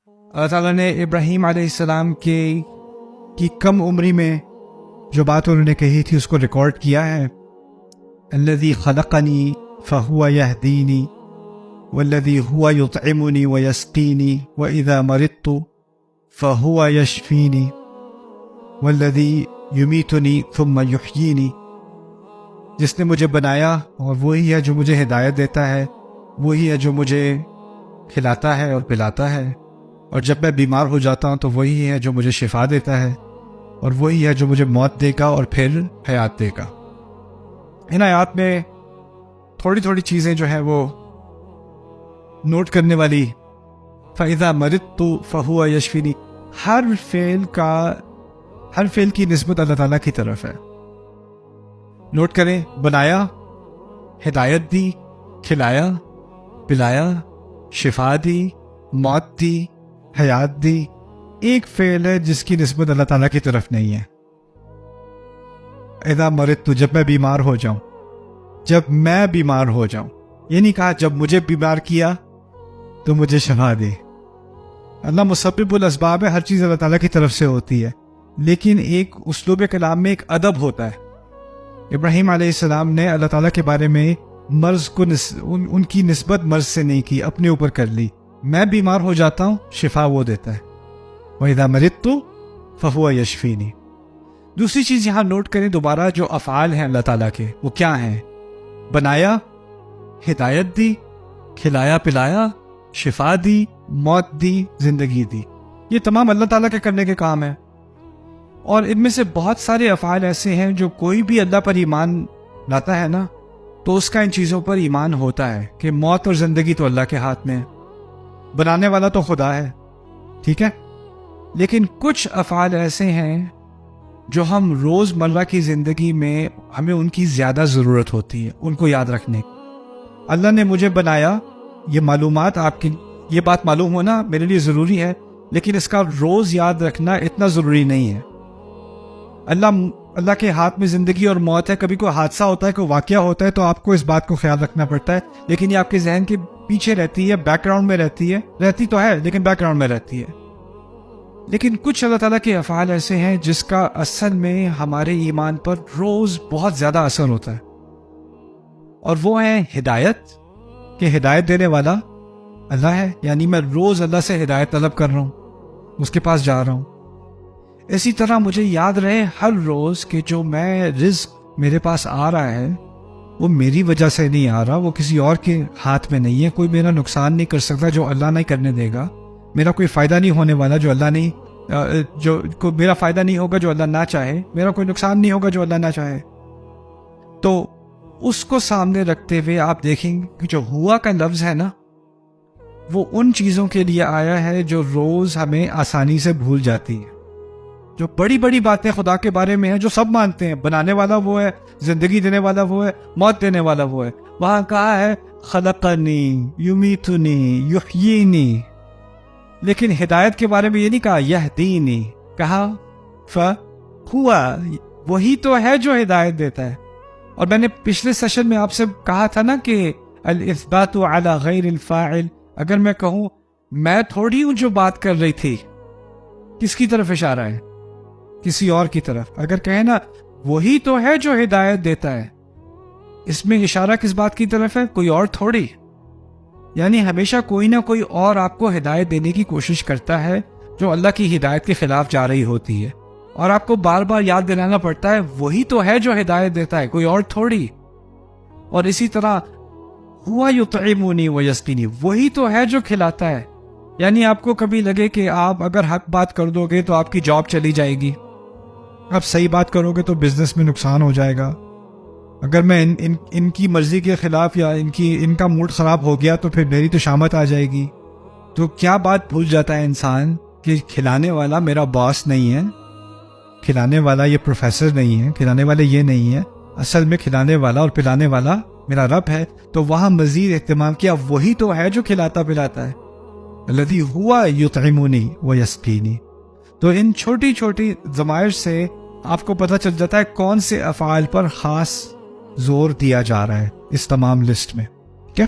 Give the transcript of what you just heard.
اللہ تعالیٰ نے ابراہیم علیہ السلام کی کم عمری میں جو بات انہوں نے کہی تھی اس کو ریکارڈ کیا ہے. الذی خلقنی فہو یہدینی والذی هو یطعمنی ویسقینی واذا مرضت فہو یشفینی والذی یمیتنی ثم یحیینی. جس نے مجھے بنایا اور وہی ہے جو مجھے ہدایت دیتا ہے، وہی ہے جو مجھے کھلاتا ہے اور پلاتا ہے، اور جب میں بیمار ہو جاتا ہوں تو وہی ہے جو مجھے شفا دیتا ہے، اور وہی ہے جو مجھے موت دے گا اور پھر حیات دے گا. ان آیات میں تھوڑی تھوڑی چیزیں جو ہیں وہ نوٹ کرنے والی. فَإِذَا مَرِضْتُ فَهُوَ يَشْفِينِ، ہر فعل کی نسبت اللہ تعالیٰ کی طرف ہے. نوٹ کریں، بنایا، ہدایت دی، کھلایا، پلایا، شفا دی، موت دی، حیات دی. ایک فعل ہے جس کی نسبت اللہ تعالیٰ کی طرف نہیں ہے. اذا مرضت، جب میں بیمار ہو جاؤں. جب میں بیمار ہو جاؤں، یہ نہیں کہا جب مجھے بیمار کیا تو مجھے شفا دے. اللہ مسبب الاسباب ہے، ہر چیز اللہ تعالیٰ کی طرف سے ہوتی ہے، لیکن ایک اسلوب کلام میں ایک ادب ہوتا ہے. ابراہیم علیہ السلام نے اللہ تعالیٰ کے بارے میں مرض کو ان کی نسبت مرض سے نہیں کی، اپنے اوپر کر لی. میں بیمار ہو جاتا ہوں، شفا وہ دیتا ہے. وَإِذَا مَرِضْتُ فَهُوَ يَشْفِينِ. دوسری چیز یہاں نوٹ کریں دوبارہ، جو افعال ہیں اللہ تعالیٰ کے وہ کیا ہیں؟ بنایا، ہدایت دی، کھلایا پلایا، شفا دی، موت دی، زندگی دی. یہ تمام اللہ تعالیٰ کے کرنے کے کام ہیں. اور ان میں سے بہت سارے افعال ایسے ہیں جو کوئی بھی اللہ پر ایمان لاتا ہے نا تو اس کا ان چیزوں پر ایمان ہوتا ہے کہ موت اور زندگی تو اللہ کے ہاتھ میں ہے، بنانے والا تو خدا ہے، ٹھیک ہے. لیکن کچھ افعال ایسے ہیں جو ہم روز مرہ کی زندگی میں ہمیں ان کی زیادہ ضرورت ہوتی ہے، ان کو یاد رکھنے. اللہ نے مجھے بنایا، یہ معلومات آپ کی، یہ بات معلوم ہونا میرے لیے ضروری ہے، لیکن اس کا روز یاد رکھنا اتنا ضروری نہیں ہے. اللہ کے ہاتھ میں زندگی اور موت ہے. کبھی کوئی حادثہ ہوتا ہے، کوئی واقعہ ہوتا ہے تو آپ کو اس بات کو خیال رکھنا پڑتا ہے، لیکن یہ آپ کے ذہن کے پیچھے رہتی ہے، بیک گراؤنڈ میں رہتی تو ہے لیکن بیک گراؤنڈ میں رہتی ہے. لیکن کچھ اللہ تعالیٰ کے افعال ایسے ہیں جس کا اصل میں ہمارے ایمان پر روز بہت زیادہ اثر ہوتا ہے، اور وہ ہیں ہدایت، کہ ہدایت دینے والا اللہ ہے. یعنی میں روز اللہ سے ہدایت طلب کر رہا ہوں، اس کے پاس جا رہا ہوں. اسی طرح مجھے یاد رہے ہر روز کہ جو میں رزق میرے پاس آ رہا ہے وہ میری وجہ سے نہیں آ رہا، وہ کسی اور کے ہاتھ میں نہیں ہے. کوئی میرا نقصان نہیں کر سکتا جو اللہ نہیں کرنے دے گا. میرا کوئی فائدہ نہیں ہونے والا جو اللہ نہیں، میرا فائدہ نہیں ہوگا جو اللہ نہ چاہے، میرا کوئی نقصان نہیں ہوگا جو اللہ نہ چاہے. تو اس کو سامنے رکھتے ہوئے آپ دیکھیں کہ جو ہوا کا لفظ ہے نا، وہ ان چیزوں کے لیے آیا ہے جو روز ہمیں آسانی سے بھول جاتی ہیں. جو بڑی بڑی باتیں خدا کے بارے میں ہیں جو سب مانتے ہیں، بنانے والا وہ ہے، زندگی دینے والا وہ ہے، موت دینے والا وہ ہے، وہاں کہا ہے خلقنی یمیتنی یحیینی. لیکن ہدایت کے بارے میں یہ نہیں کہا یہدینی، کہا فہوا، وہی تو ہے جو ہدایت دیتا ہے. اور میں نے پچھلے سیشن میں آپ سے کہا تھا نا کہ الاثبات علی غیر الفاعل، اگر میں کہوں میں تھوڑی ہوں جو بات کر رہی تھی، کس کی طرف اشارہ ہے؟ کسی اور کی طرف. اگر کہیں نا وہی تو ہے جو ہدایت دیتا ہے، اس میں اشارہ کس بات کی طرف ہے؟ کوئی اور تھوڑی. یعنی ہمیشہ کوئی نہ کوئی اور آپ کو ہدایت دینے کی کوشش کرتا ہے جو اللہ کی ہدایت کے خلاف جا رہی ہوتی ہے، اور آپ کو بار بار یاد دلانا پڑتا ہے وہی تو ہے جو ہدایت دیتا ہے، کوئی اور تھوڑی. اور اسی طرح ہوا یطعمنی ویسقینی، وہی تو ہے جو کھلاتا ہے. یعنی آپ کو کبھی لگے کہ آپ اگر حق بات کر دو گے تو آپ کی جاب چلی جائے گی، آپ صحیح بات کرو گے تو بزنس میں نقصان ہو جائے گا، اگر میں ان کی مرضی کے خلاف یا ان کا موڈ خراب ہو گیا تو پھر میری تو شامت آ جائے گی. تو کیا بات بھول جاتا ہے انسان کہ کھلانے والا میرا باس نہیں ہے، کھلانے والا یہ پروفیسر نہیں ہے، کھلانے والے یہ نہیں ہے، اصل میں کھلانے والا اور پلانے والا میرا رب ہے. تو وہاں مزید اہتمام کیا، وہی تو ہے جو کھلاتا پلاتا ہے. الذی ہوا یطعمنی ویسقینی. تو ان چھوٹی چھوٹی ضمائر سے آپ کو پتہ چل جاتا ہے کون سے افعال پر خاص زور دیا جا رہا ہے اس تمام لسٹ میں. ٹھیک ہے.